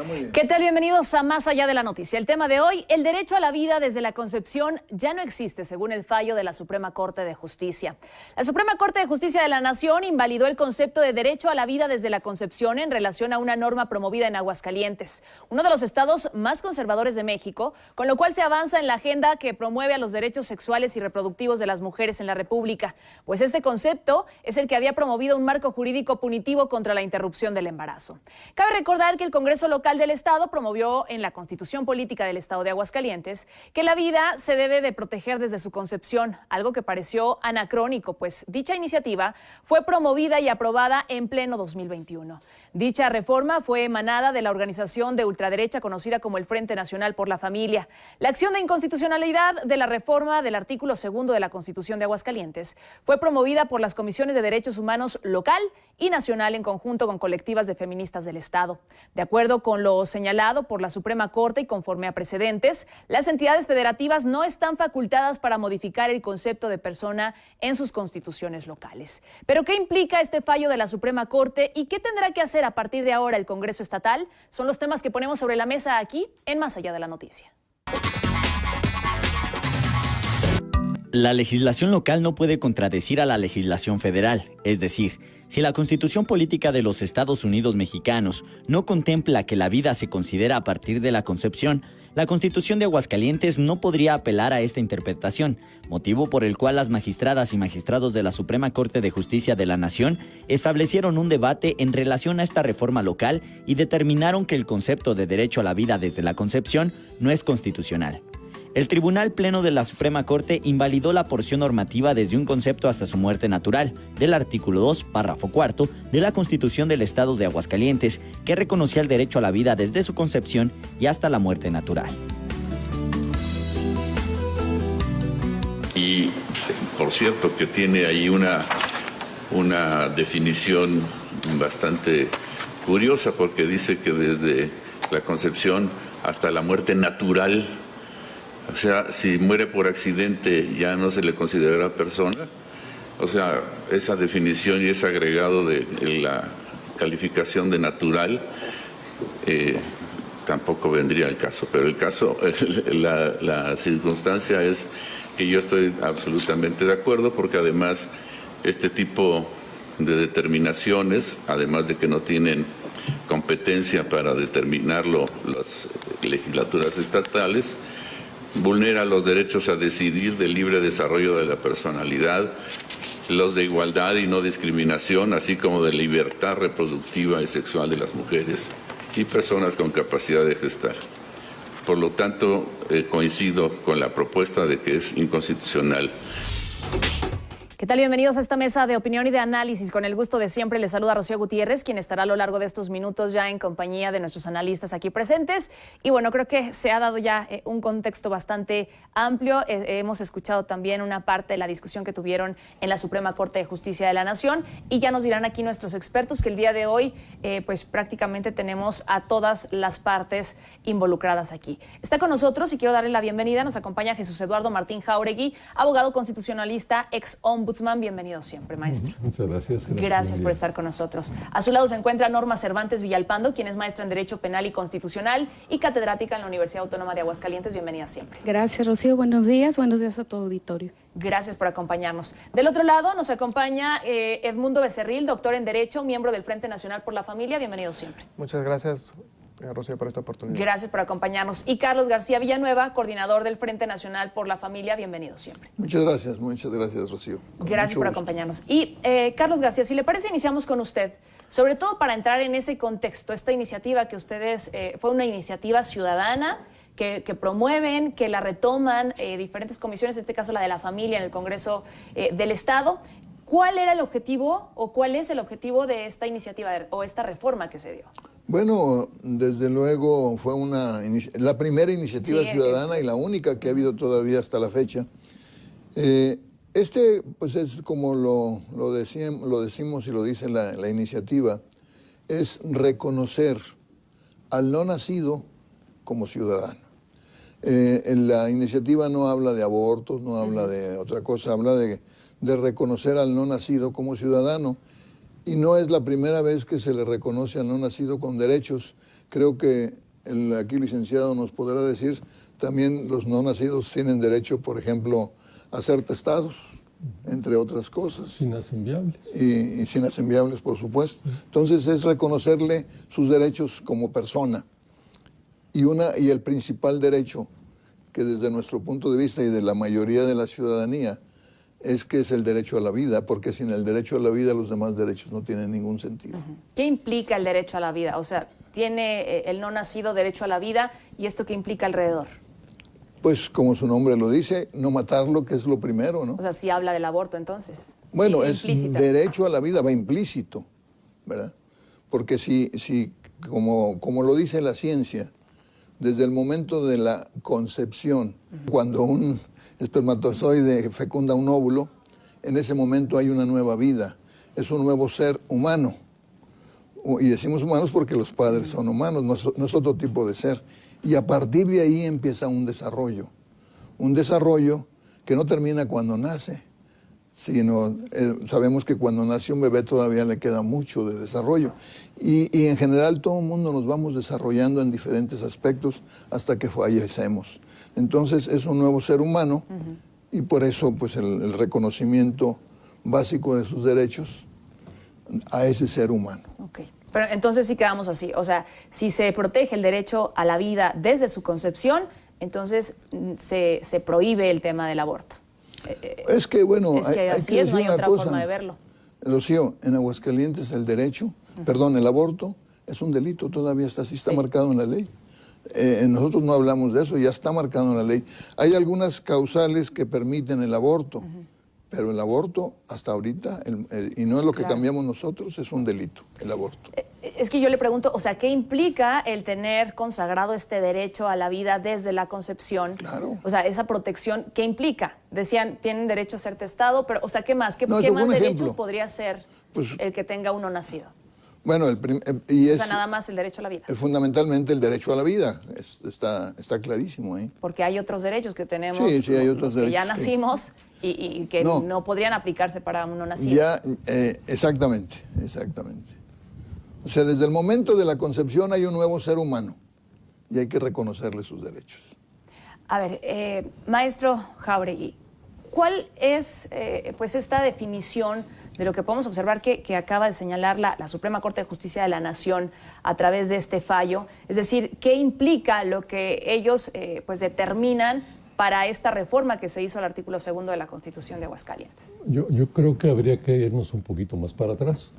muy bien. ¿Qué tal? Bienvenidos a Más Allá de la Noticia. El tema de hoy, el derecho a la vida desde la concepción ya no existe, según el fallo de la Suprema Corte de Justicia. La Suprema Corte de Justicia de la Nación invalidó el concepto de derecho a la vida desde la concepción en relación a una norma promovida en Aguascalientes, uno de los estados más conservadores de México, con lo cual se avanza en la agenda que promueve a los derechos sexuales y reproductivos de las mujeres en la República, pues este concepto es el que había promovido un marco jurídico punitivo contra la interrupción del embarazo. Cabe recordar que el Congreso local del Estado promovió en la Constitución Política del Estado de Aguascalientes que la vida se debe de proteger desde su concepción, algo que pareció anacrónico, pues dicha iniciativa fue promovida y aprobada en pleno 2021. Dicha reforma fue emanada de la organización de ultraderecha conocida como el Frente Nacional por la Familia. La acción de inconstitucionalidad de la reforma del artículo 2 de la Constitución de Aguascalientes fue promovida por las comisiones de derechos humanos local y nacional en conjunto con colectivas de feministas del Estado. De acuerdo con lo señalado por la Suprema Corte y conforme a precedentes, las entidades federativas no están facultadas para modificar el concepto de persona en sus constituciones locales. ¿Pero qué implica este fallo de la Suprema Corte y qué tendrá que hacer a partir de ahora el Congreso Estatal? Son los temas que ponemos sobre la mesa aquí en Más Allá de la Noticia. La legislación local no puede contradecir a la legislación federal, es decir, si la Constitución Política de los Estados Unidos Mexicanos no contempla que la vida se considera a partir de la concepción, la Constitución de Aguascalientes no podría apelar a esta interpretación, motivo por el cual las magistradas y magistrados de la Suprema Corte de Justicia de la Nación establecieron un debate en relación a esta reforma local y determinaron que el concepto de derecho a la vida desde la concepción no es constitucional. El Tribunal Pleno de la Suprema Corte invalidó la porción normativa desde un concepto hasta su muerte natural, del artículo 2, párrafo 4, de la Constitución del Estado de Aguascalientes, que reconocía el derecho a la vida desde su concepción y hasta la muerte natural. Y, por cierto, que tiene ahí una definición bastante curiosa, porque dice que desde la concepción hasta la muerte natural. O sea, si muere por accidente ya no se le considerará persona. O sea, esa definición y ese agregado de la calificación de natural tampoco vendría al caso. Pero el caso, la circunstancia es que yo estoy absolutamente de acuerdo, porque además este tipo de determinaciones, además de que no tienen competencia para determinarlo las legislaturas estatales, vulnera los derechos a decidir del libre desarrollo de la personalidad, los de igualdad y no discriminación, así como de libertad reproductiva y sexual de las mujeres y personas con capacidad de gestar. Por lo tanto, coincido con la propuesta de que es inconstitucional. ¿Qué tal? Bienvenidos a esta mesa de opinión y de análisis. Con el gusto de siempre les saluda Rocío Gutiérrez, quien estará a lo largo de estos minutos ya en compañía de nuestros analistas aquí presentes. Y bueno, creo que se ha dado ya un contexto bastante amplio. Hemos escuchado también una parte de la discusión que tuvieron en la Suprema Corte de Justicia de la Nación, y ya nos dirán aquí nuestros expertos que el día de hoy pues prácticamente tenemos a todas las partes involucradas aquí. Está con nosotros y quiero darle la bienvenida. Nos acompaña Jesús Eduardo Martín Jauregui, abogado constitucionalista, ex ombudsman. Bienvenido siempre, maestro. Muchas gracias. Gracias por estar con nosotros. A su lado se encuentra Norma Cervantes Villalpando, quien es maestra en Derecho Penal y Constitucional y catedrática en la Universidad Autónoma de Aguascalientes. Bienvenida siempre. Gracias, Rocío. Buenos días a tu auditorio. Gracias por acompañarnos. Del otro lado nos acompaña Edmundo Becerril, doctor en Derecho, miembro del Frente Nacional por la Familia. Bienvenido siempre. Muchas gracias, Rocío, por esta oportunidad. Gracias por acompañarnos. Y Carlos García Villanueva, coordinador del Frente Nacional por la Familia. Bienvenido siempre. Muchas gracias, Rocío. Gracias por acompañarnos. Y Carlos García, si le parece, iniciamos con usted. Sobre todo para entrar en ese contexto, esta iniciativa que ustedes, fue una iniciativa ciudadana que promueven, que la retoman diferentes comisiones, en este caso la de la familia en el Congreso del Estado. ¿Cuál era el objetivo o cuál es el objetivo de esta iniciativa o esta reforma que se dio? Bueno, desde luego fue la primera iniciativa ciudadana y la única que ha habido todavía hasta la fecha. Pues es como lo decimos y lo dice la iniciativa, es reconocer al no nacido como ciudadano. La iniciativa no habla de abortos, no habla de otra cosa, habla de reconocer al no nacido como ciudadano. Y no es la primera vez que se le reconoce al no nacido con derechos, Creo que aquí licenciado nos podrá decir, también los no nacidos tienen derecho, por ejemplo, a ser testados, entre otras cosas. Sin enviables. Y sin enviables, por supuesto. Entonces es reconocerle sus derechos como persona. Y el principal derecho, que desde nuestro punto de vista y de la mayoría de la ciudadanía, es que es el derecho a la vida, porque sin el derecho a la vida los demás derechos no tienen ningún sentido. ¿Qué implica el derecho a la vida? O sea, ¿tiene el no nacido derecho a la vida y esto qué implica alrededor? Pues como su nombre lo dice, no matarlo, que es lo primero, ¿no? O sea, sí habla del aborto entonces. Bueno, es implícita. derecho a la vida, va implícito, ¿verdad? Porque si como lo dice la ciencia, desde el momento de la concepción, cuando un espermatozoide fecunda un óvulo, en ese momento hay una nueva vida, es un nuevo ser humano. Y decimos humanos porque los padres son humanos, no es otro tipo de ser. Y a partir de ahí empieza un desarrollo que no termina cuando nace, sino sabemos que cuando nace un bebé todavía le queda mucho de desarrollo. Y en general todo el mundo nos vamos desarrollando en diferentes aspectos hasta que fallecemos. Entonces es un nuevo ser humano y por eso pues el reconocimiento básico de sus derechos a ese ser humano. Okay. Pero entonces sí quedamos así, o sea, si se protege el derecho a la vida desde su concepción, entonces se prohíbe el tema del aborto. Es que, bueno, es que hay así que es, no decir hay una otra cosa. forma de verlo. Rocío, en Aguascalientes el derecho, el aborto es un delito, todavía está marcado en la ley. Nosotros no hablamos de eso, ya está marcado en la ley. Hay algunas causales que permiten el aborto, pero el aborto hasta ahorita, y no es lo que cambiamos nosotros, es un delito, el aborto. Es que yo le pregunto, o sea, ¿qué implica el tener consagrado este derecho a la vida desde la concepción? Claro. O sea, esa protección, ¿qué implica? Decían, tienen derecho a ser testado, pero, o sea, ¿qué más? ¿Qué No, más eso fue un derechos ejemplo. podría ser Pues, el que tenga uno nacido? Bueno, O sea, nada más el derecho a la vida. Fundamentalmente el derecho a la vida, está clarísimo ahí. Porque hay otros derechos que tenemos, Sí, hay otros que ya derechos nacimos y que no podrían aplicarse para uno nacido. Ya, exactamente. O sea, desde el momento de la concepción hay un nuevo ser humano y hay que reconocerle sus derechos. A ver, maestro Jáuregui, ¿cuál es pues esta definición de lo que podemos observar que acaba de señalar la Suprema Corte de Justicia de la Nación a través de este fallo? Es decir, ¿qué implica lo que ellos pues determinan para esta reforma que se hizo al artículo 2 de la Constitución de Aguascalientes? Yo creo que habría que irnos un poquito más para atrás,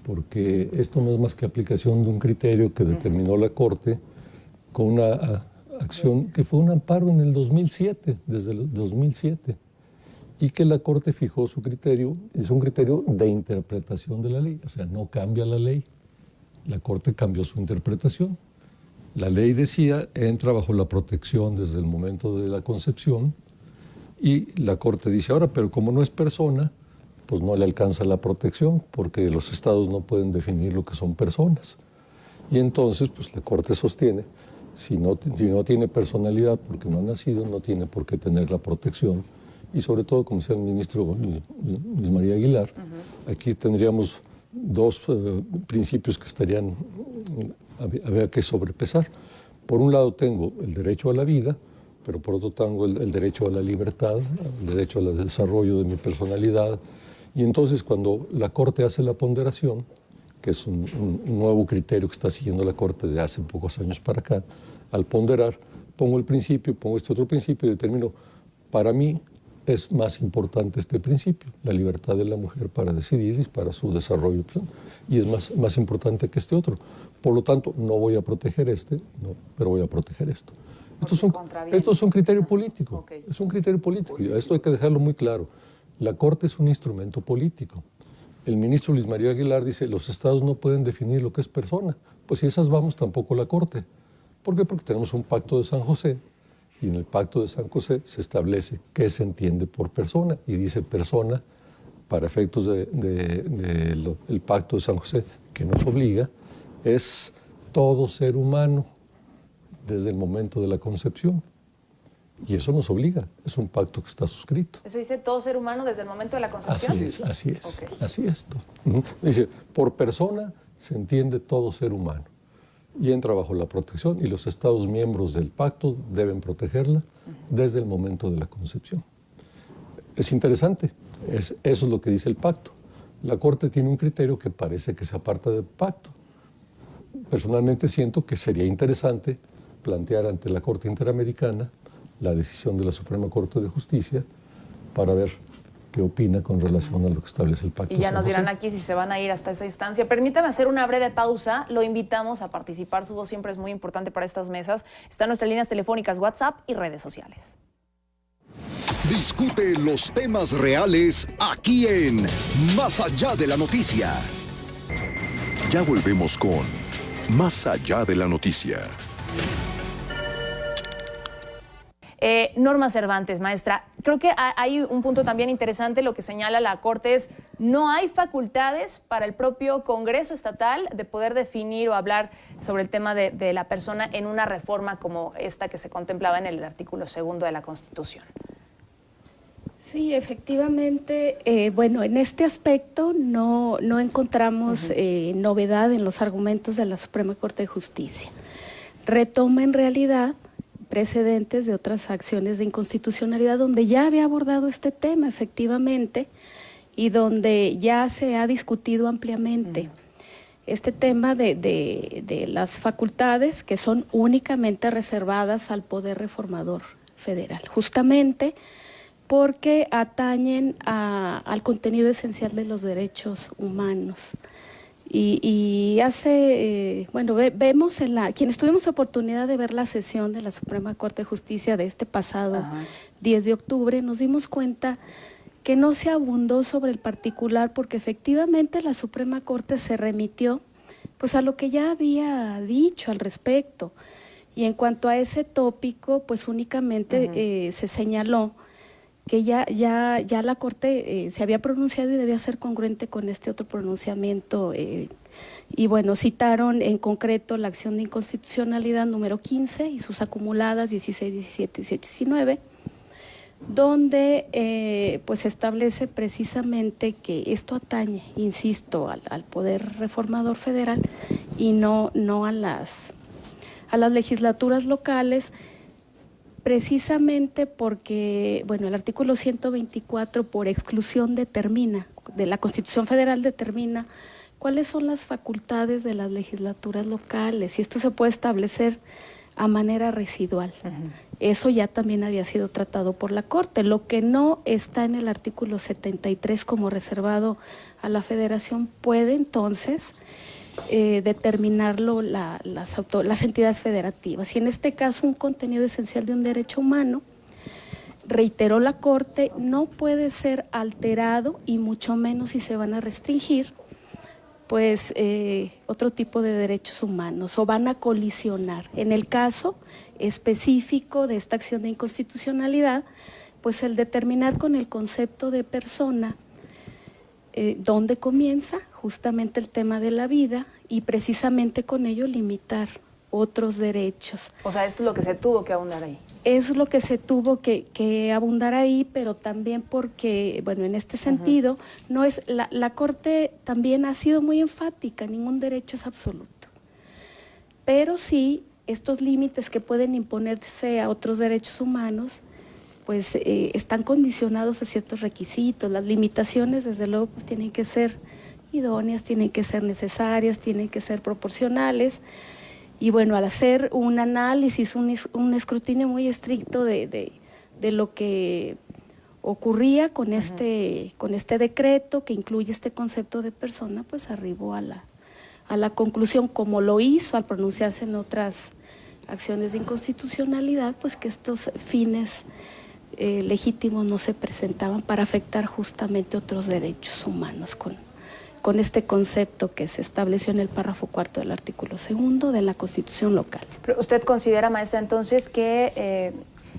porque esto no es más que aplicación de un criterio que determinó la Corte con una acción que fue un amparo en el 2007, desde el 2007, y que la Corte fijó su criterio, es un criterio de interpretación de la ley, o sea, no cambia la ley, la Corte cambió su interpretación. La ley decía, entra bajo la protección desde el momento de la concepción, y la Corte dice ahora, pero como no es persona, pues no le alcanza la protección, porque los estados no pueden definir lo que son personas. Y entonces, pues la Corte sostiene, si no tiene personalidad porque no ha nacido, no tiene por qué tener la protección. Y sobre todo, como decía el ministro Luis María Aguilar, aquí tendríamos dos principios que habría que sobrepesar. Por un lado tengo el derecho a la vida, pero por otro tengo el derecho a la libertad, el derecho al desarrollo de mi personalidad. Y entonces cuando la Corte hace la ponderación, que es un nuevo criterio que está siguiendo la Corte de hace pocos años para acá, al ponderar, pongo el principio, pongo este otro principio y determino, para mí es más importante este principio, la libertad de la mujer para decidir y para su desarrollo, y es más importante que este otro. Por lo tanto, no voy a proteger pero voy a proteger esto. Esto es un criterio político, okay. Es un criterio político, y esto hay que dejarlo muy claro. La Corte es un instrumento político. El ministro Luis María Aguilar dice, los estados no pueden definir lo que es persona. Pues si esas vamos, tampoco la Corte. ¿Por qué? Porque tenemos un pacto de San José, y en el pacto de San José se establece qué se entiende por persona, y dice persona, para efectos del pacto de San José, que nos obliga, es todo ser humano desde el momento de la concepción. Y eso nos obliga, es un pacto que está suscrito. ¿Eso dice todo ser humano desde el momento de la concepción? Así es, okay. Así es. Dice, por persona se entiende todo ser humano. y entra bajo la protección, y los Estados miembros del pacto deben protegerla desde el momento de la concepción. Es interesante, eso es lo que dice el pacto. La Corte tiene un criterio que parece que se aparta del pacto. Personalmente siento que sería interesante plantear ante la Corte Interamericana la decisión de la Suprema Corte de Justicia para ver qué opina con relación a lo que establece el pacto. Y ya nos dirán aquí si se van a ir hasta esa instancia. Permítame hacer una breve pausa. Lo invitamos a participar. Su voz siempre es muy importante para estas mesas. Están nuestras líneas telefónicas, WhatsApp y redes sociales. Discute los temas reales aquí en Más Allá de la Noticia. Ya volvemos con Más Allá de la Noticia. Norma Cervantes, maestra, creo que hay un punto también interesante, lo que señala la Corte es, no hay facultades para el propio Congreso Estatal de poder definir o hablar sobre el tema de la persona en una reforma como esta que se contemplaba en el artículo 2 de la Constitución. Sí, efectivamente, bueno, en este aspecto no encontramos novedad en los argumentos de la Suprema Corte de Justicia. Retoma en realidad precedentes de otras acciones de inconstitucionalidad donde ya había abordado este tema efectivamente y donde ya se ha discutido ampliamente este tema de las facultades que son únicamente reservadas al Poder Reformador Federal, justamente porque atañen al contenido esencial de los derechos humanos. Y hace, bueno, vemos quienes tuvimos oportunidad de ver la sesión de la Suprema Corte de Justicia de este pasado 10 de octubre, nos dimos cuenta que no se abundó sobre el particular porque efectivamente la Suprema Corte se remitió pues a lo que ya había dicho al respecto. Y en cuanto a ese tópico, pues únicamente se señaló que ya la Corte se había pronunciado y debía ser congruente con este otro pronunciamiento. Y bueno, citaron en concreto la acción de inconstitucionalidad número 15 y sus acumuladas 16, 17, 18, 19, donde pues establece precisamente que esto atañe, insisto, al Poder Reformador Federal y no a las legislaturas locales, precisamente porque, bueno, el artículo 124 por exclusión determina, de la Constitución Federal determina cuáles son las facultades de las legislaturas locales y esto se puede establecer a manera residual. Eso ya también había sido tratado por la Corte. Lo que no está en el artículo 73 como reservado a la Federación puede entonces determinarlo las entidades federativas. Y en este caso un contenido esencial de un derecho humano, reiteró la Corte, no puede ser alterado y mucho menos si se van a restringir pues otro tipo de derechos humanos o van a colisionar. En el caso específico de esta acción de inconstitucionalidad, pues el determinar con el concepto de persona dónde comienza justamente el tema de la vida y precisamente con ello limitar otros derechos. O sea, esto es lo que se tuvo que abundar ahí. Eso es lo que se tuvo que abundar ahí, pero también porque, bueno, en este sentido, no es la Corte también ha sido muy enfática, ningún derecho es absoluto. Pero sí, estos límites que pueden imponerse a otros derechos humanos, pues están condicionados a ciertos requisitos. Las limitaciones, desde luego, pues tienen que ser idóneas, tienen que ser necesarias, tienen que ser proporcionales. Y bueno, al hacer un análisis, un escrutinio muy estricto de lo que ocurría con este decreto que incluye este concepto de persona, pues arribó a la conclusión, como lo hizo al pronunciarse en otras acciones de inconstitucionalidad, pues que estos fines legítimos no se presentaban para afectar justamente otros derechos humanos con este concepto que se estableció en el párrafo 4 del artículo 2 de la Constitución local. Pero ¿usted considera, maestra, entonces que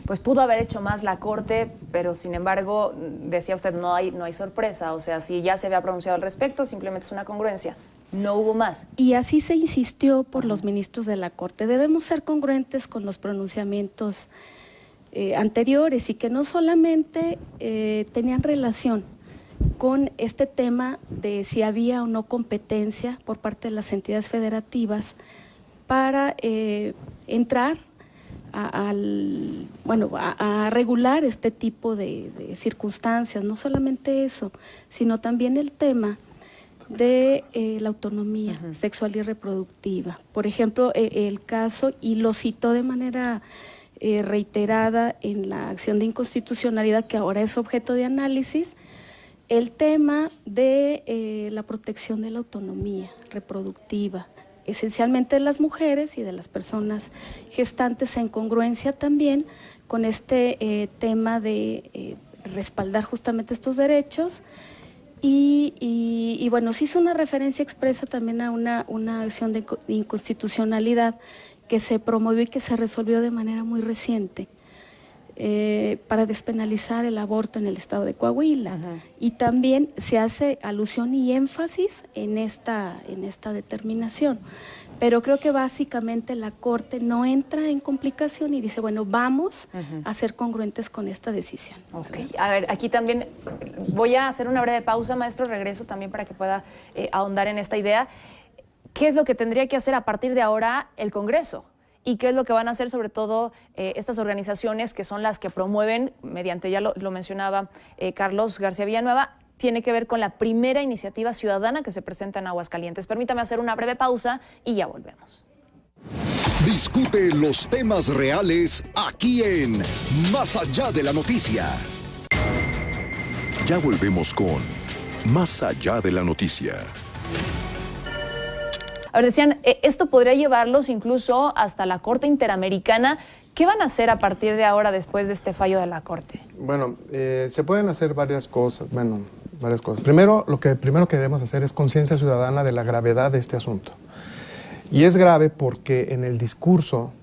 pues pudo haber hecho más la Corte, pero sin embargo, decía usted, no hay sorpresa? O sea, si ya se había pronunciado al respecto, simplemente es una congruencia. No hubo más. Y así se insistió por los ministros de la Corte. Debemos ser congruentes con los pronunciamientos anteriores y que no solamente tenían relación con este tema de si había o no competencia por parte de las entidades federativas para entrar a regular este tipo de circunstancias. No solamente eso, sino también el tema de la autonomía sexual y reproductiva. Por ejemplo, el caso, y lo citó de manera reiterada en la acción de inconstitucionalidad que ahora es objeto de análisis, el tema de la protección de la autonomía reproductiva, esencialmente de las mujeres y de las personas gestantes, en congruencia también con este tema de respaldar justamente estos derechos. Y bueno, se hizo una referencia expresa también a una acción de inconstitucionalidad que se promovió y que se resolvió de manera muy reciente para despenalizar el aborto en el estado de Coahuila. Y también se hace alusión y énfasis en esta determinación. Pero creo que básicamente la Corte no entra en complicación y dice, bueno, vamos a ser congruentes con esta decisión. Ok, a ver, aquí también voy a hacer una breve pausa, maestro, regreso también para que pueda ahondar en esta idea. ¿Qué es lo que tendría que hacer a partir de ahora el Congreso? ¿Y qué es lo que van a hacer sobre todo estas organizaciones que son las que promueven, mediante, ya lo mencionaba Carlos García Villanueva, tiene que ver con la primera iniciativa ciudadana que se presenta en Aguascalientes? Permítame hacer una breve pausa y ya volvemos. Discute los temas reales aquí en Más Allá de la Noticia. Ya volvemos con Más Allá de la Noticia. A ver, decían, esto podría llevarlos incluso hasta la Corte Interamericana. ¿Qué van a hacer a partir de ahora después de este fallo de la Corte? Bueno, se pueden hacer varias cosas. Primero, lo que primero queremos hacer es conciencia ciudadana de la gravedad de este asunto. Y es grave porque en el discurso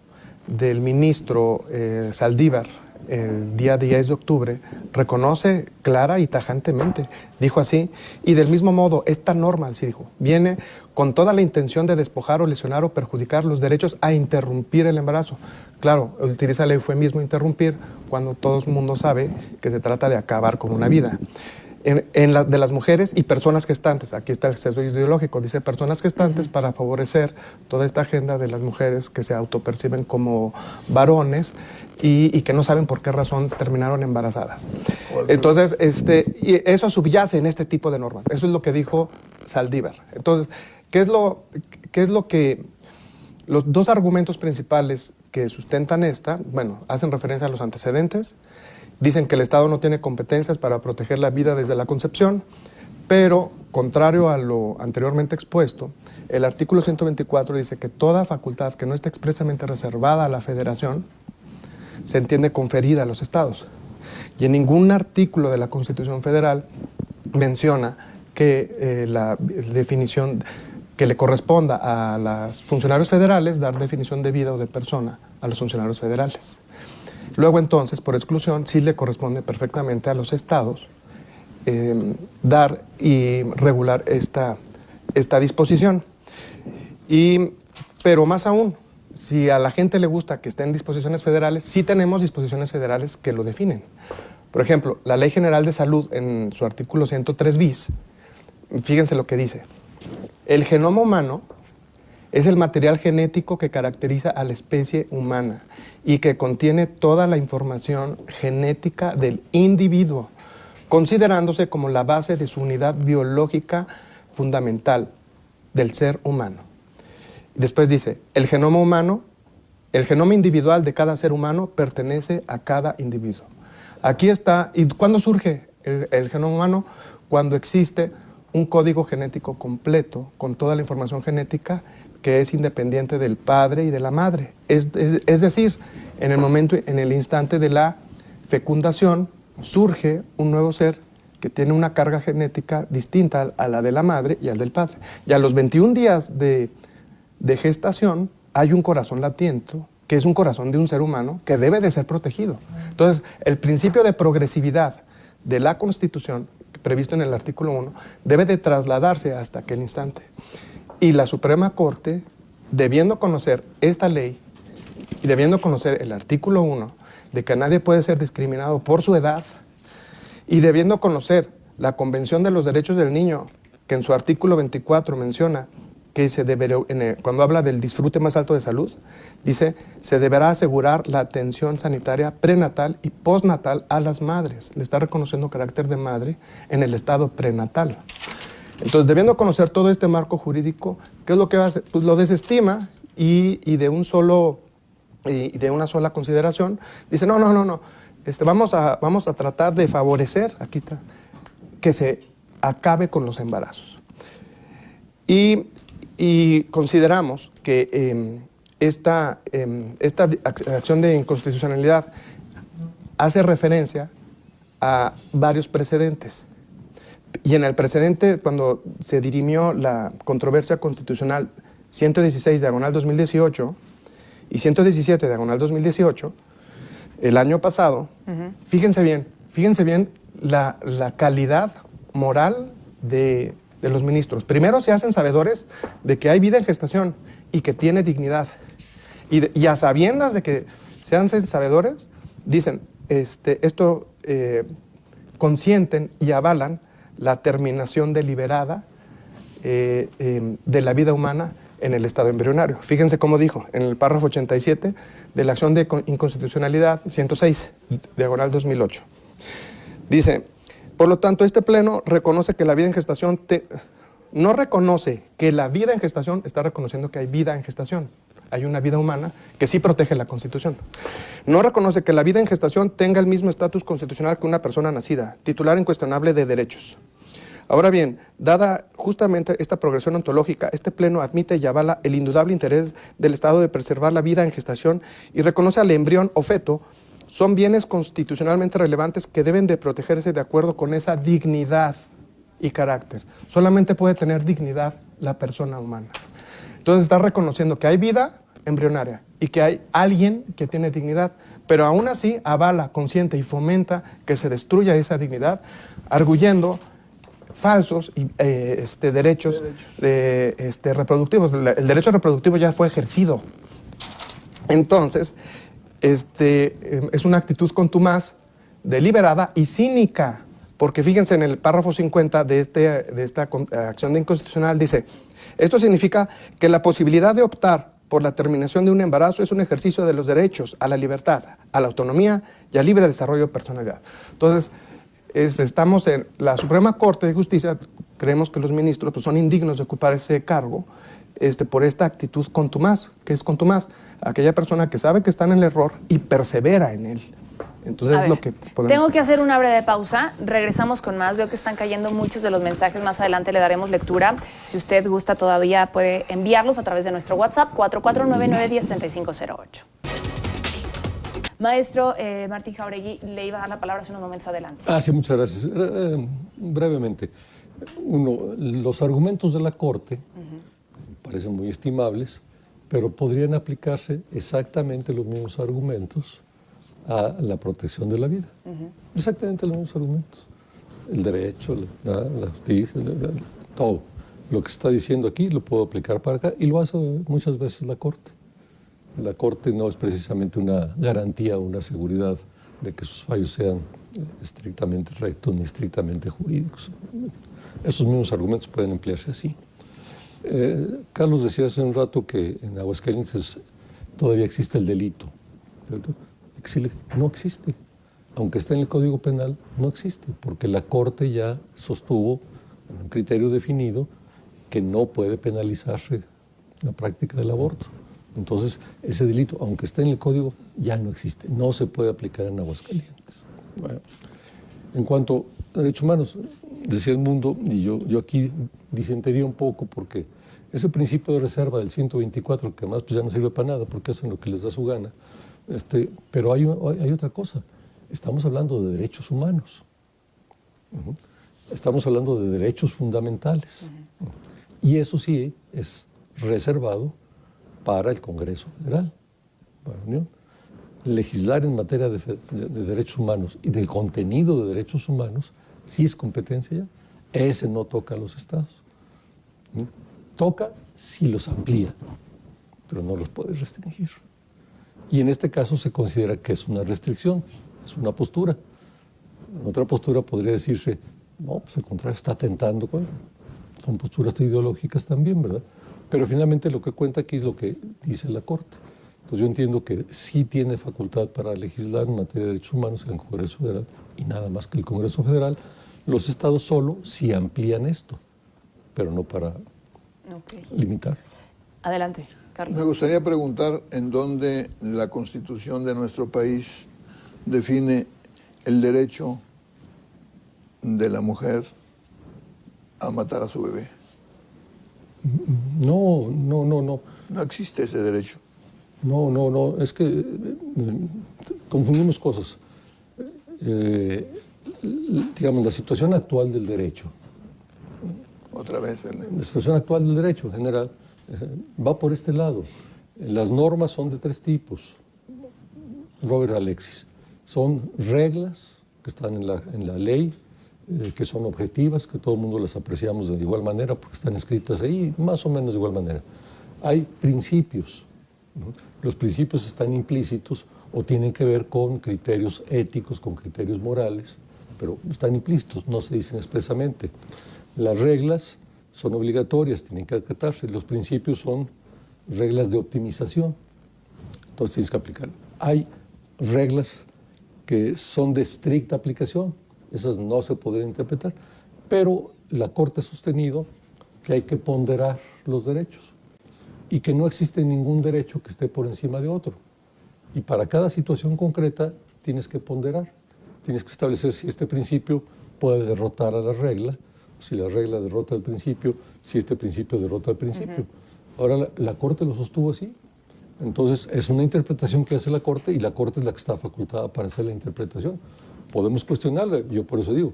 del ministro Saldívar, el día 10 de octubre, reconoce clara y tajantemente, dijo así, y del mismo modo, esta norma, así dijo, viene con toda la intención de despojar o lesionar o perjudicar los derechos a interrumpir el embarazo. Claro, utiliza el eufemismo interrumpir cuando todo el mundo sabe que se trata de acabar con una vida. De las mujeres y personas gestantes, aquí está el sesgo ideológico, dice personas gestantes para favorecer toda esta agenda de las mujeres que se autoperciben como varones y que no saben por qué razón terminaron embarazadas. Entonces, y eso subyace en este tipo de normas. Eso es lo que dijo Saldívar. Entonces, ¿qué es lo que los dos argumentos principales que sustentan hacen referencia a los antecedentes? Dicen que el Estado no tiene competencias para proteger la vida desde la concepción, pero, contrario a lo anteriormente expuesto, el artículo 124 dice que toda facultad que no esté expresamente reservada a la Federación se entiende conferida a los Estados. Y en ningún artículo de la Constitución Federal menciona que la definición que le corresponda a los funcionarios federales dar definición de vida o de persona a los funcionarios federales. Luego, entonces, por exclusión, sí le corresponde perfectamente a los estados dar y regular esta disposición. Pero más aún, si a la gente le gusta que estén disposiciones federales, sí tenemos disposiciones federales que lo definen. Por ejemplo, la Ley General de Salud, en su artículo 103 bis, fíjense lo que dice. El genoma humano es el material genético que caracteriza a la especie humana y que contiene toda la información genética del individuo, considerándose como la base de su unidad biológica fundamental del ser humano. Después dice, el genoma individual de cada ser humano pertenece a cada individuo. Aquí está, ¿y cuándo surge el genoma humano? Cuando existe un código genético completo con toda la información genética que es independiente del padre y de la madre. Es decir, en el instante de la fecundación, surge un nuevo ser que tiene una carga genética distinta a la de la madre y al del padre. Y a los 21 días de gestación hay un corazón latiente, que es un corazón de un ser humano que debe de ser protegido. Entonces, el principio de progresividad de la Constitución, previsto en el artículo 1, debe de trasladarse hasta aquel instante. Y la Suprema Corte, debiendo conocer esta ley y debiendo conocer el artículo 1, de que nadie puede ser discriminado por su edad, y debiendo conocer la Convención de los Derechos del Niño, que en su artículo 24 menciona que cuando habla del disfrute más alto de salud, dice, se deberá asegurar la atención sanitaria prenatal y postnatal a las madres. Le está reconociendo carácter de madre en el estado prenatal. Entonces, debiendo conocer todo este marco jurídico, ¿qué es lo que hace? Pues lo desestima y de una sola consideración dice, no, vamos a tratar de favorecer, aquí está, que se acabe con los embarazos. Y consideramos que esta acción de inconstitucionalidad hace referencia a varios precedentes. Y en el precedente, cuando se dirimió la controversia constitucional 116/2018 y 117/2018, el año pasado, fíjense bien la calidad moral de los ministros. Primero se hacen sabedores de que hay vida en gestación y que tiene dignidad. Y a sabiendas de que se hacen sabedores, dicen, esto consienten y avalan la terminación deliberada de la vida humana en el estado embrionario. Fíjense cómo dijo en el párrafo 87 de la acción de inconstitucionalidad 106/2008. Dice, por lo tanto, este pleno reconoce que la vida en gestación no reconoce que la vida en gestación, está reconociendo que hay vida en gestación. Hay una vida humana que sí protege la Constitución. No reconoce que la vida en gestación tenga el mismo estatus constitucional que una persona nacida, titular incuestionable de derechos. Ahora bien, dada justamente esta progresión ontológica, este pleno admite y avala el indudable interés del Estado de preservar la vida en gestación y reconoce al embrión o feto son bienes constitucionalmente relevantes que deben de protegerse de acuerdo con esa dignidad y carácter. Solamente puede tener dignidad la persona humana. Entonces está reconociendo que hay vida embrionaria y que hay alguien que tiene dignidad, pero aún así avala, consiente y fomenta que se destruya esa dignidad, arguyendo falsos derechos reproductivos. El derecho reproductivo ya fue ejercido. Entonces, es una actitud contumaz, deliberada y cínica, porque fíjense en el párrafo 50 de esta acción de inconstitucional, dice, esto significa que la posibilidad de optar por la terminación de un embarazo es un ejercicio de los derechos a la libertad, a la autonomía y al libre desarrollo de personalidad. Entonces, estamos en la Suprema Corte de Justicia, creemos que los ministros pues, son indignos de ocupar ese cargo por esta actitud contumaz. ¿Qué es contumaz? Aquella persona que sabe que está en el error y persevera en él. Entonces es lo que podemos Tengo hacer. que hacer una breve pausa. Regresamos con más. Veo que están cayendo muchos de los mensajes. Más adelante le daremos lectura. Si usted gusta todavía puede enviarlos a través de nuestro WhatsApp 4499103508. Maestro Martín Jáuregui, le iba a dar la palabra hace unos momentos adelante. Sí, muchas gracias. Brevemente, los argumentos de la Corte parecen muy estimables, pero podrían aplicarse exactamente los mismos argumentos a la protección de la vida. Exactamente los mismos argumentos. El derecho, la justicia, todo. Lo que está diciendo aquí lo puedo aplicar para acá y lo hace muchas veces la Corte. La Corte no es precisamente una garantía o una seguridad de que sus fallos sean estrictamente rectos ni estrictamente jurídicos. Esos mismos argumentos pueden emplearse así. Carlos decía hace un rato que en Aguascalientes todavía existe el delito, ¿cierto? No existe. Aunque está en el Código Penal, no existe, porque la Corte ya sostuvo en un criterio definido que no puede penalizarse la práctica del aborto. Entonces, ese delito, aunque esté en el Código, ya no existe, no se puede aplicar en Aguascalientes. Bueno, en cuanto a derechos humanos, decía Edmundo, y yo aquí disentería un poco, porque ese principio de reserva del 124, que además pues ya no sirve para nada, porque hacen lo que les da su gana, pero hay otra cosa, estamos hablando de derechos humanos, estamos hablando de derechos fundamentales, y eso sí es reservado para el Congreso Federal, para la Unión. Legislar en materia de derechos humanos y del contenido de derechos humanos sí es competencia ya. Ese no toca a los estados. Toca si los amplía, pero no los puede restringir. Y en este caso se considera que es una restricción, es una postura. En otra postura podría decirse, no, pues al contrario, está atentando. Bueno, son posturas ideológicas también, ¿verdad? Pero finalmente lo que cuenta aquí es lo que dice la Corte. Entonces yo entiendo que sí tiene facultad para legislar en materia de derechos humanos el Congreso Federal y nada más que el Congreso Federal. Los estados solo si amplían esto, pero no para limitar. Adelante, Carlos. Me gustaría preguntar en dónde la Constitución de nuestro país define el derecho de la mujer a matar a su bebé. No. No existe ese derecho. No, es que confundimos cosas. Digamos, la situación actual del derecho. Otra vez. La situación actual del derecho en general va por este lado. Las normas son de 3 tipos, Robert Alexis. Son reglas que están en la ley, que son objetivas, que todo el mundo las apreciamos de igual manera porque están escritas ahí más o menos de igual manera. Hay principios, ¿no? Los principios están implícitos o tienen que ver con criterios éticos, con criterios morales, pero están implícitos, no se dicen expresamente. Las reglas son obligatorias, tienen que acatarse. Los principios son reglas de optimización, entonces tienes que aplicarlo. Hay reglas que son de estricta aplicación, esas no se podrían interpretar, pero la Corte ha sostenido que hay que ponderar los derechos y que no existe ningún derecho que esté por encima de otro. Y para cada situación concreta tienes que ponderar, tienes que establecer si este principio puede derrotar a la regla, si la regla derrota al principio, si este principio derrota al principio. Ahora la Corte lo sostuvo así. Entonces es una interpretación que hace la Corte y la Corte es la que está facultada para hacer la interpretación. Podemos cuestionarla, yo por eso digo,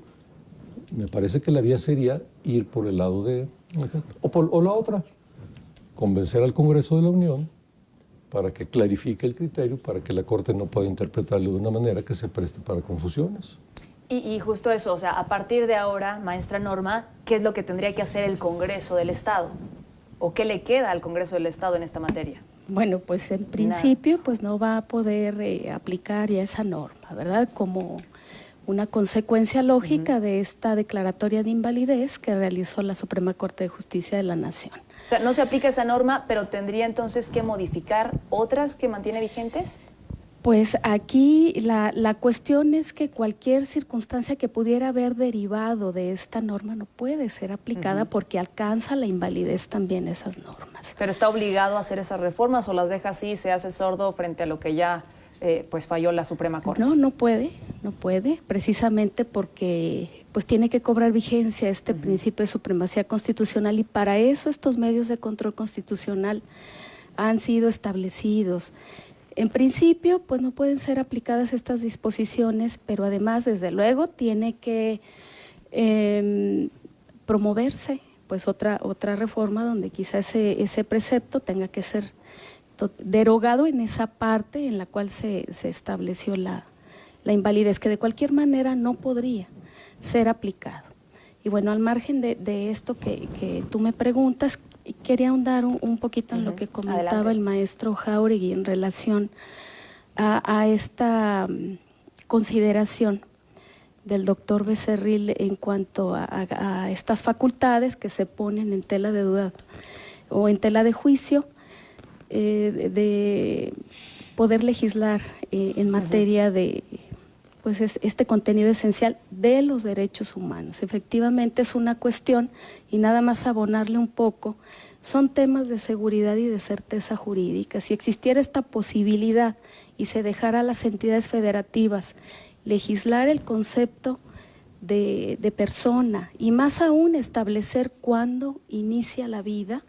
me parece que la vía sería ir por el lado de... O la otra, convencer al Congreso de la Unión para que clarifique el criterio, para que la Corte no pueda interpretarlo de una manera que se preste para confusiones. Y justo eso, o sea, a partir de ahora, maestra Norma, ¿qué es lo que tendría que hacer el Congreso del Estado? ¿O qué le queda al Congreso del Estado en esta materia? Bueno, pues en principio pues no va a poder aplicar ya esa norma, ¿verdad? Como una consecuencia lógica de esta declaratoria de invalidez que realizó la Suprema Corte de Justicia de la Nación. O sea, no se aplica esa norma, pero tendría entonces que modificar otras que mantiene vigentes. Pues aquí la cuestión es que cualquier circunstancia que pudiera haber derivado de esta norma no puede ser aplicada porque alcanza la invalidez también esas normas. ¿Pero está obligado a hacer esas reformas o las deja así y se hace sordo frente a lo que ya pues falló la Suprema Corte? No puede, precisamente porque pues tiene que cobrar vigencia este principio de supremacía constitucional y para eso estos medios de control constitucional han sido establecidos. En principio, pues no pueden ser aplicadas estas disposiciones, pero además, desde luego, tiene que promoverse pues otra reforma donde quizá ese precepto tenga que ser derogado en esa parte en la cual se estableció la invalidez, que de cualquier manera no podría ser aplicado. Y bueno, al margen de esto que tú me preguntas, quería ahondar un poquito en lo que comentaba Adelante. el maestro Jáuregui en relación a esta consideración del doctor Becerril en cuanto a estas facultades que se ponen en tela de duda o en tela de juicio de poder legislar en materia de pues este contenido esencial de los derechos humanos. Efectivamente es una cuestión, y nada más abonarle un poco, son temas de seguridad y de certeza jurídica. Si existiera esta posibilidad y se dejara a las entidades federativas legislar el concepto de persona y más aún establecer cuándo inicia la vida,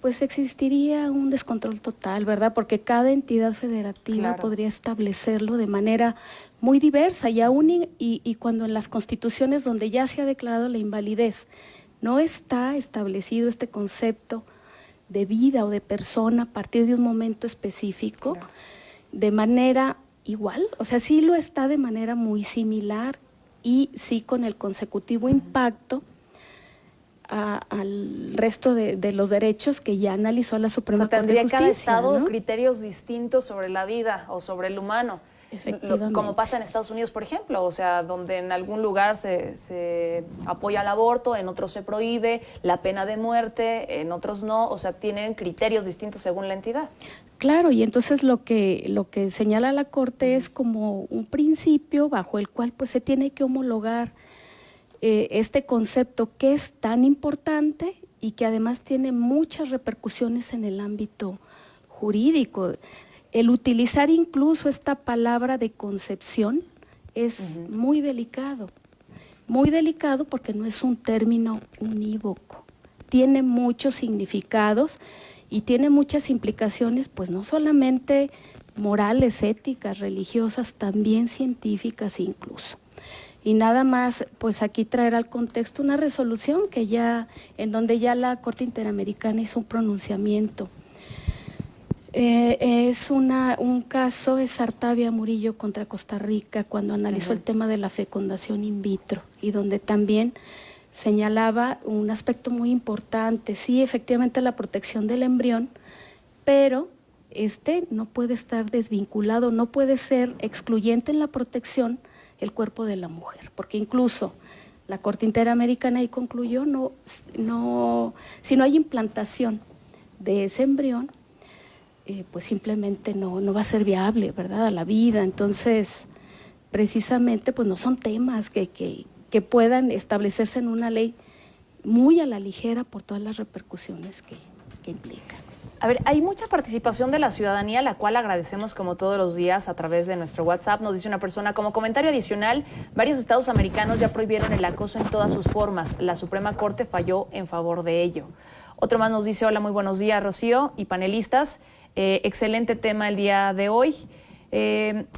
pues existiría un descontrol total, ¿verdad? Porque cada entidad federativa podría establecerlo de manera muy diversa y aún y cuando en las constituciones donde ya se ha declarado la invalidez no está establecido este concepto de vida o de persona a partir de un momento específico, de manera igual, o sea, sí lo está de manera muy similar y sí con el consecutivo impacto al resto de los derechos que ya analizó la Suprema Corte de Justicia. ¿Tendría cada estado ¿no? criterios distintos sobre la vida o sobre el humano? efectivamente. Como pasa en Estados Unidos, por ejemplo, o sea, donde en algún lugar se apoya el aborto, en otros se prohíbe, la pena de muerte, en otros no, o sea, tienen criterios distintos según la entidad. Claro, y entonces lo que señala la Corte es como un principio bajo el cual pues se tiene que homologar este concepto que es tan importante y que además tiene muchas repercusiones en el ámbito jurídico. El utilizar incluso esta palabra de concepción es muy delicado porque no es un término unívoco, tiene muchos significados y tiene muchas implicaciones, pues no solamente morales, éticas, religiosas, también científicas incluso. Y nada más, pues aquí traer al contexto una resolución en donde ya la Corte Interamericana hizo un pronunciamiento. Es un caso, es Artavia Murillo contra Costa Rica, cuando analizó el tema de la fecundación in vitro y donde también señalaba un aspecto muy importante, sí, efectivamente la protección del embrión, pero no puede estar desvinculado, no puede ser excluyente en la protección el cuerpo de la mujer, porque incluso la Corte Interamericana ahí concluyó, si no hay implantación de ese embrión, pues simplemente no va a ser viable, ¿verdad?, a la vida. Entonces, precisamente, pues no son temas que puedan establecerse en una ley muy a la ligera por todas las repercusiones que implican. A ver, hay mucha participación de la ciudadanía, la cual agradecemos como todos los días a través de nuestro WhatsApp. Nos dice una persona, como comentario adicional, varios estados americanos ya prohibieron el acoso en todas sus formas. La Suprema Corte falló en favor de ello. Otro más nos dice, hola, muy buenos días, Rocío y panelistas. Excelente tema el día de hoy.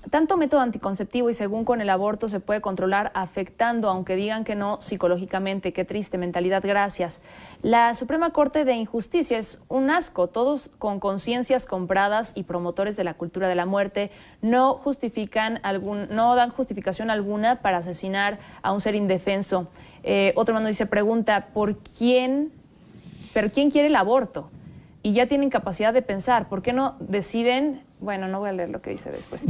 Tanto método anticonceptivo y según con el aborto se puede controlar afectando, aunque digan que no, psicológicamente. Qué triste mentalidad, gracias. La Suprema Corte de Injusticia es un asco, todos con conciencias compradas y promotores de la cultura de la muerte no dan justificación alguna para asesinar a un ser indefenso. Otro mano dice, pregunta, ¿pero quién quiere el aborto? Y ya tienen capacidad de pensar, ¿por qué no deciden? Bueno, no voy a leer lo que dice después.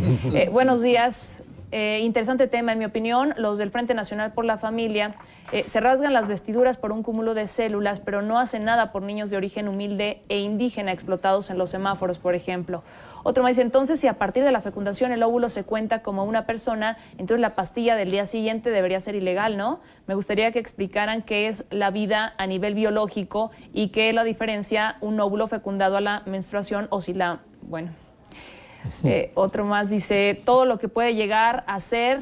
Buenos días. Interesante tema, en mi opinión. Los del Frente Nacional por la Familia se rasgan las vestiduras por un cúmulo de células, pero no hacen nada por niños de origen humilde e indígena explotados en los semáforos, por ejemplo. Otro me dice, entonces, si a partir de la fecundación el óvulo se cuenta como una persona, entonces la pastilla del día siguiente debería ser ilegal, ¿no? Me gustaría que explicaran qué es la vida a nivel biológico y qué es la diferencia un óvulo fecundado a la menstruación o si la... Bueno... otro más dice, todo lo que puede llegar a ser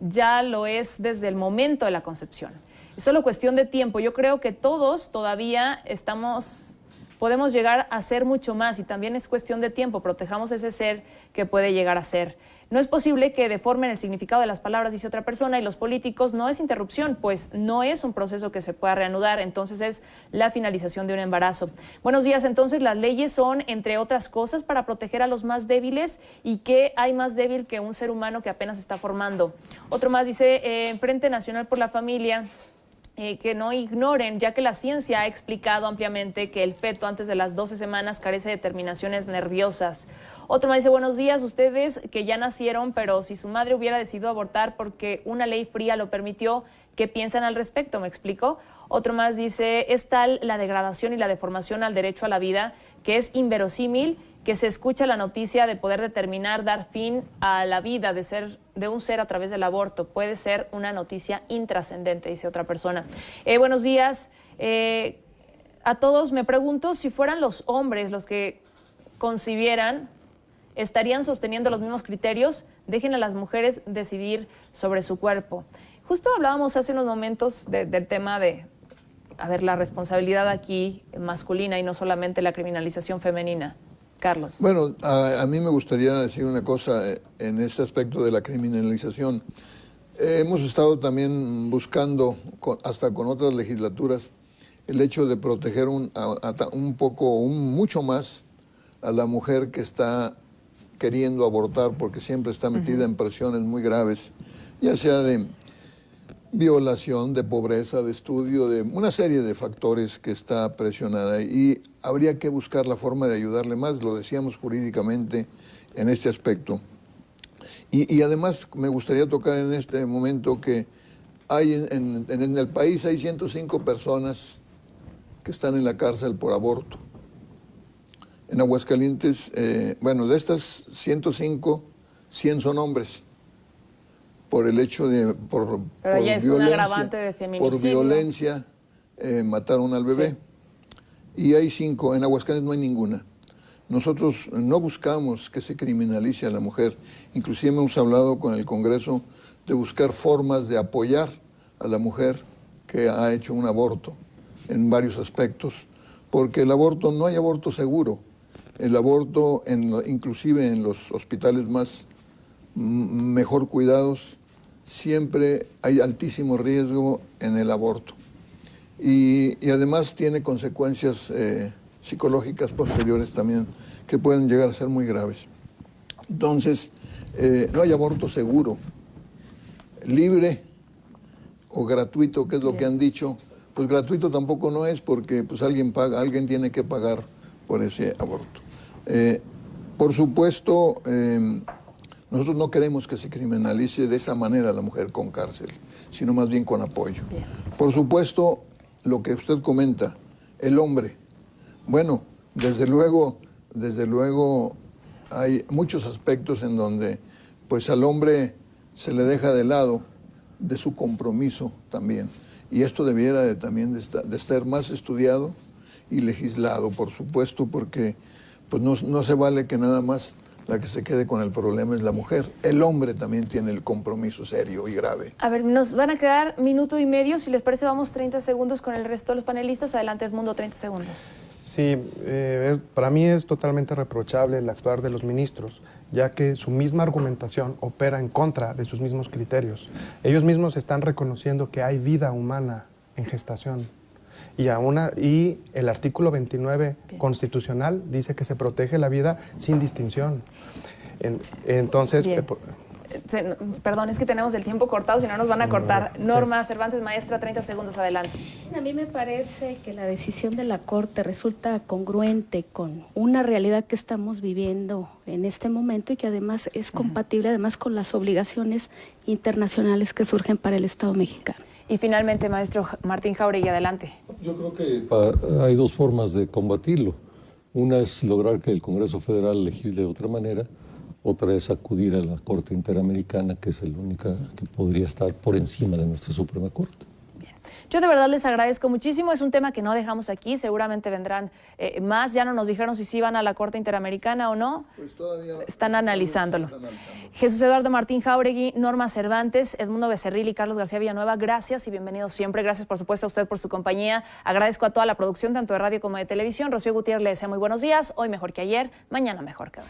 ya lo es desde el momento de la concepción. Es solo cuestión de tiempo. Yo creo que todos todavía podemos llegar a ser mucho más y también es cuestión de tiempo. Protejamos ese ser que puede llegar a ser. No es posible que deformen el significado de las palabras, dice otra persona, y los políticos no es interrupción, pues no es un proceso que se pueda reanudar, entonces es la finalización de un embarazo. Buenos días, entonces las leyes son, entre otras cosas, para proteger a los más débiles y ¿qué hay más débil que un ser humano que apenas se está formando? Otro más dice, Frente Nacional por la Familia, que no ignoren, ya que la ciencia ha explicado ampliamente que el feto antes de las 12 semanas carece de terminaciones nerviosas. Otro más dice, buenos días, ustedes que ya nacieron, pero si su madre hubiera decidido abortar porque una ley fría lo permitió, ¿qué piensan al respecto? ¿Me explico? Otro más dice, es tal la degradación y la deformación al derecho a la vida que es inverosímil que se escucha la noticia de poder determinar dar fin a la vida de un ser a través del aborto. Puede ser una noticia intrascendente, dice otra persona. Buenos días. A todos me pregunto si fueran los hombres los que concibieran, ¿estarían sosteniendo los mismos criterios? Dejen a las mujeres decidir sobre su cuerpo. Justo hablábamos hace unos momentos del tema de, la responsabilidad aquí masculina y no solamente la criminalización femenina. Carlos. Bueno, a mí me gustaría decir una cosa en este aspecto de la criminalización. Hemos estado también buscando, hasta con otras legislaturas, el hecho de proteger mucho más a la mujer que está queriendo abortar porque siempre está metida en presiones muy graves, ya sea de violación, de pobreza, de estudio, de una serie de factores que está presionada y habría que buscar la forma de ayudarle más, lo decíamos jurídicamente en este aspecto. Y además me gustaría tocar en este momento que hay en el país hay 105 personas que están en la cárcel por aborto. En Aguascalientes, bueno, de estas 105, 100 son hombres por el hecho de, por ya es un agravante de feminicidio. por violencia, mataron al bebé. Sí. Y hay 5, en Aguascalientes no hay ninguna. Nosotros no buscamos que se criminalice a la mujer, inclusive hemos hablado con el Congreso de buscar formas de apoyar a la mujer que ha hecho un aborto en varios aspectos, porque el aborto, no hay aborto seguro. El aborto, inclusive en los hospitales mejor cuidados, siempre hay altísimo riesgo en el aborto. Y además tiene consecuencias psicológicas posteriores también que pueden llegar a ser muy graves. Entonces, no hay aborto seguro, libre o gratuito, que es lo que han dicho. Pues gratuito tampoco no es, porque pues alguien tiene que pagar por ese aborto. Por supuesto, nosotros no queremos que se criminalice de esa manera a la mujer con cárcel, sino más bien con apoyo. Bien. Por supuesto, lo que usted comenta, el hombre. Bueno, desde luego hay muchos aspectos en donde pues al hombre se le deja de lado de su compromiso también. Y esto debiera también de estar más estudiado y legislado, por supuesto, porque pues no se vale que nada más la que se quede con el problema es la mujer. El hombre también tiene el compromiso serio y grave. A ver, nos van a quedar 1 minuto y medio. Si les parece, vamos 30 segundos con el resto de los panelistas. Adelante, Edmundo, 30 segundos. Sí, para mí es totalmente reprochable el actuar de los ministros, ya que su misma argumentación opera en contra de sus mismos criterios. Ellos mismos están reconociendo que hay vida humana en gestación. Y el artículo 29 constitucional dice que se protege la vida sin distinción. Entonces... Perdón, es que tenemos el tiempo cortado, si no nos van a cortar. Norma Cervantes, maestra, 30 segundos, adelante. A mí me parece que la decisión de la Corte resulta congruente con una realidad que estamos viviendo en este momento y que además es compatible además con las obligaciones internacionales que surgen para el Estado mexicano. Y finalmente, maestro Martín Jáuregui, adelante. Yo creo que hay 2 formas de combatirlo. Una es lograr que el Congreso Federal legisle de otra manera. Otra es acudir a la Corte Interamericana, que es la única que podría estar por encima de nuestra Suprema Corte. Bien. Yo de verdad les agradezco muchísimo. Es un tema que no dejamos aquí. Seguramente vendrán más. Ya no nos dijeron si van a la Corte Interamericana o no. Pues todavía están analizándolo. Jesús Eduardo Martín Jáuregui, Norma Cervantes, Edmundo Becerril y Carlos García Villanueva, gracias y bienvenidos siempre. Gracias, por supuesto, a usted por su compañía. Agradezco a toda la producción, tanto de radio como de televisión. Rocío Gutiérrez le desea muy buenos días. Hoy mejor que ayer, mañana mejor que hoy.